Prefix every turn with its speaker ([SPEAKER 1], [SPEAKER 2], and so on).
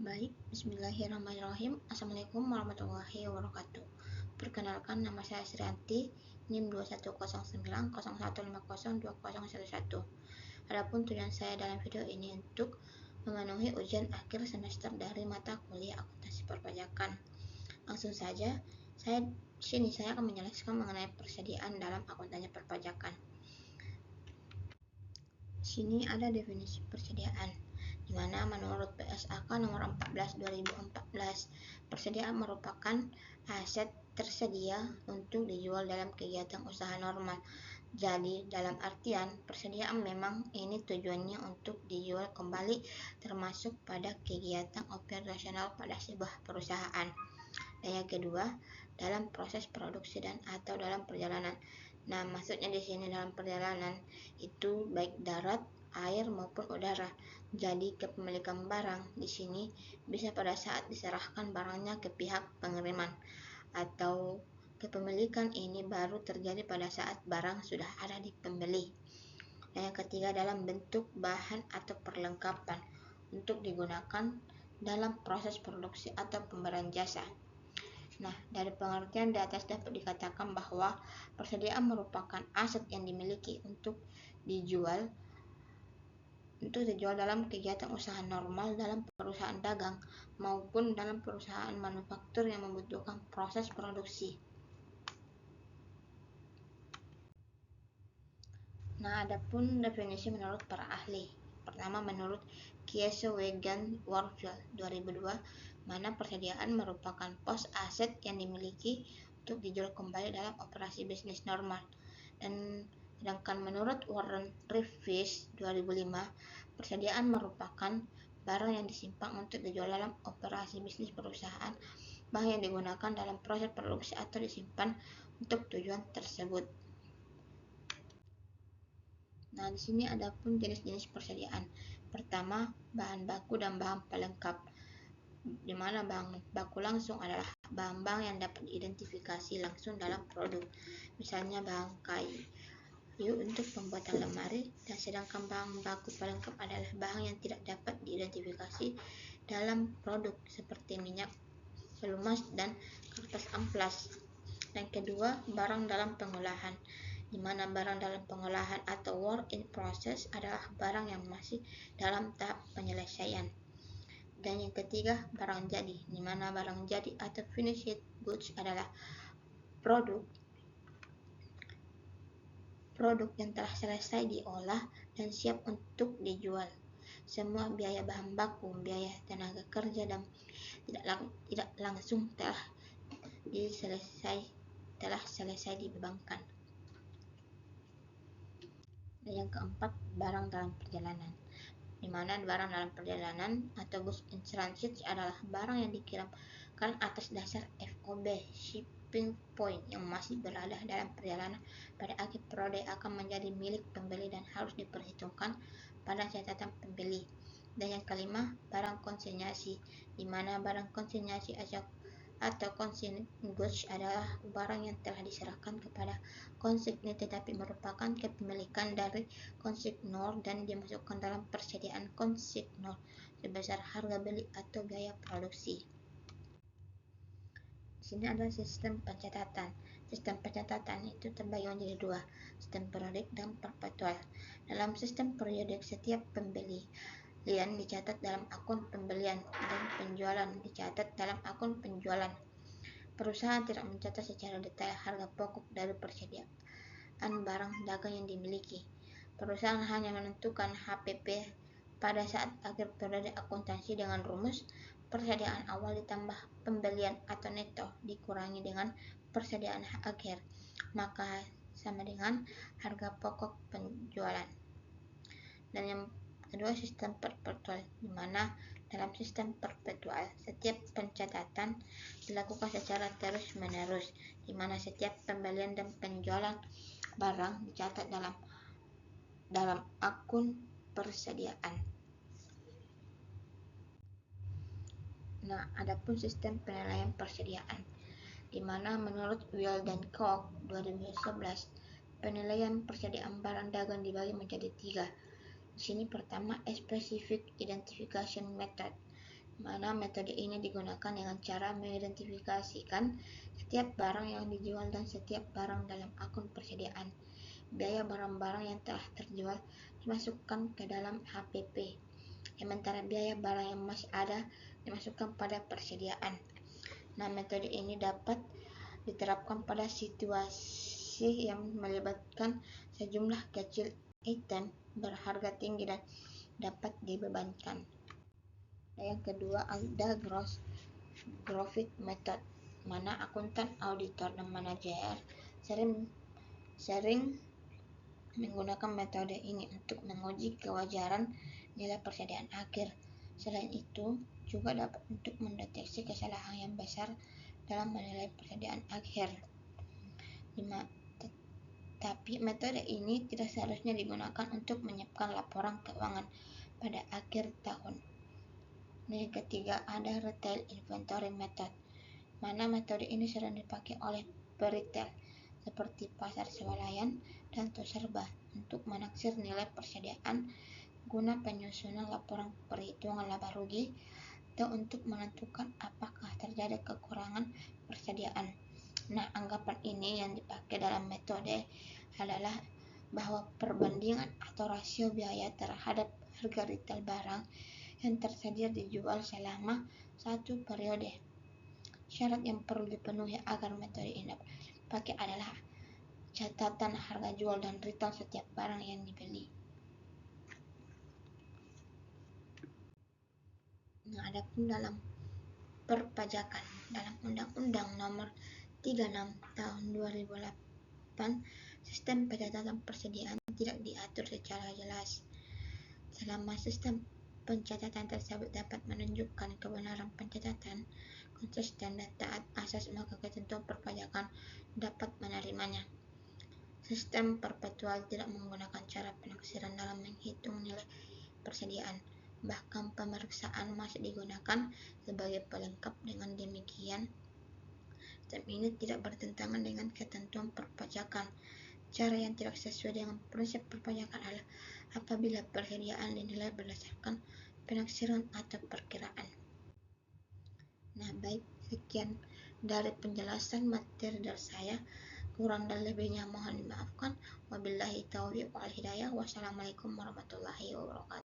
[SPEAKER 1] Baik, bismillahirrahmanirrahim. Assalamualaikum warahmatullahi wabarakatuh. Perkenalkan, nama saya Srianti, NIM 210901502011. Adapun tujuan saya dalam video ini untuk memenuhi ujian akhir semester dari mata kuliah akuntansi perpajakan. Langsung saja, saya akan menjelaskan mengenai persediaan dalam akuntansi perpajakan. Sini ada definisi persediaan, di mana menurut PSAK nomor 14/2014, persediaan merupakan aset tersedia untuk dijual dalam kegiatan usaha normal. Jadi, dalam artian persediaan memang ini tujuannya untuk dijual kembali, termasuk pada kegiatan operasional pada sebuah perusahaan. Dan yang kedua, dalam proses produksi dan atau dalam perjalanan. Nah, maksudnya di sini dalam perjalanan itu baik darat, air maupun udara. Jadi kepemilikan barang di sini bisa pada saat diserahkan barangnya ke pihak pengiriman, atau kepemilikan ini baru terjadi pada saat barang sudah ada di pembeli. Dan yang ketiga, dalam bentuk bahan atau perlengkapan untuk digunakan dalam proses produksi atau pemberian jasa. Nah, dari pengertian di atas dapat dikatakan bahwa persediaan merupakan aset yang dimiliki untuk dijual dalam kegiatan usaha normal dalam perusahaan dagang maupun dalam perusahaan manufaktur yang membutuhkan proses produksi. Nah, adapun definisi menurut para ahli. Pertama, menurut Kiesewegan-Warfield 2002, mana persediaan merupakan pos aset yang dimiliki untuk dijual kembali dalam operasi bisnis normal. Dan sedangkan menurut Warren Riffish 2005, persediaan merupakan barang yang disimpan untuk dijual dalam operasi bisnis perusahaan, bahan yang digunakan dalam proses produksi atau disimpan untuk tujuan tersebut. Nah, di sini ada pun jenis-jenis persediaan. Pertama, bahan baku dan bahan pelengkap, di mana bahan baku langsung adalah bahan-bahan yang dapat diidentifikasi langsung dalam produk, misalnya bahan kayu untuk pembuatan lemari, dan sedangkan bahan baku pelengkap adalah bahan yang tidak dapat diidentifikasi dalam produk seperti minyak pelumas dan kertas amplas. Dan kedua, barang dalam pengolahan, di mana barang dalam pengolahan atau work in process adalah barang yang masih dalam tahap penyelesaian. Dan yang ketiga, barang jadi, di mana barang jadi atau finished goods adalah produk yang telah selesai diolah dan siap untuk dijual. Semua biaya bahan baku, biaya tenaga kerja dan tidak langsung telah selesai dibebankan. Dan yang keempat, barang dalam perjalanan, di mana barang dalam perjalanan atau goods in transit adalah barang yang dikirimkan atas dasar FOB shipping point yang masih berada dalam perjalanan pada akhir periode akan menjadi milik pembeli dan harus diperhitungkan pada catatan pembeli. Dan yang kelima, barang konsinyasi, di mana barang konsinyasi atau consigned goods adalah barang yang telah diserahkan kepada konsignee tetapi merupakan kepemilikan dari konsignor dan dimasukkan dalam persediaan konsignor sebesar harga beli atau biaya produksi. Di sini adalah sistem pencatatan. Sistem pencatatan itu terbagi menjadi dua, sistem periodik dan perpetual. Dalam sistem periodik, setiap pembelian dicatat dalam akun pembelian dan penjualan dicatat dalam akun penjualan. Perusahaan tidak mencatat secara detail harga pokok dari persediaan barang dagang yang dimiliki. Perusahaan hanya menentukan HPP pada saat akhir periode akuntansi dengan rumus persediaan awal ditambah pembelian atau neto dikurangi dengan persediaan akhir, maka sama dengan harga pokok penjualan. Dan yang kedua, sistem perpetual, di mana dalam sistem perpetual setiap pencatatan dilakukan secara terus-menerus, di mana setiap pembelian dan penjualan barang dicatat dalam akun persediaan. Nah, adapun sistem penilaian persediaan, di mana menurut Will dan Koch 2011, penilaian persediaan barang dagang dibagi menjadi 3. Di sini pertama, specific identification method, mana metode ini digunakan dengan cara mengidentifikasikan setiap barang yang dijual dan setiap barang dalam akun persediaan. Biaya barang-barang yang telah terjual dimasukkan ke dalam HPP, sementara biaya barang yang masih ada dimasukkan pada persediaan. Nah, metode ini dapat diterapkan pada situasi yang melibatkan sejumlah kecil item berharga tinggi dan dapat dibebankan. Yang kedua ada gross profit method, mana akuntan, auditor, dan manajer sering menggunakan metode ini untuk menguji kewajaran nilai persediaan akhir. Selain itu, juga dapat untuk mendeteksi kesalahan yang besar dalam menilai persediaan akhir. Tapi metode ini tidak seharusnya digunakan untuk menyiapkan laporan keuangan pada akhir tahun. Yang ketiga ada retail inventory method, mana metode ini sering dipakai oleh peritel seperti pasar swalayan dan toserba untuk menaksir nilai persediaan guna penyusunan laporan perhitungan laba rugi atau untuk menentukan apakah terjadi kekurangan persediaan. Nah, anggapan ini yang dipakai dalam metode adalah bahwa perbandingan atau rasio biaya terhadap harga retail barang yang tersedia dijual selama satu periode. Syarat yang perlu dipenuhi agar metode ini dipakai adalah catatan harga jual dan retail setiap barang yang dibeli. Nah, adapun dalam perpajakan, dalam Undang-Undang Nomor 36 Tahun 2008, sistem pencatatan persediaan tidak diatur secara jelas. Selama sistem pencatatan tersebut dapat menunjukkan kebenaran pencatatan konsisten dan taat asas, maka ketentuan perpajakan dapat menerimanya. Sistem perpetual tidak menggunakan cara penaksiran dalam menghitung nilai persediaan. Bahkan pemeriksaan masih digunakan sebagai pelengkap. Dengan demikian, sistem ini tidak bertentangan dengan ketentuan perpajakan. Cara yang tidak sesuai dengan prinsip perpajakan adalah apabila persediaan dinilai berdasarkan penaksiran atau perkiraan. Nah, baik, sekian dari penjelasan materi dari saya. Kurang dan lebihnya mohon dimaafkan. Wabillahi taufiq wal hidayah. Wassalamualaikum warahmatullahi wabarakatuh.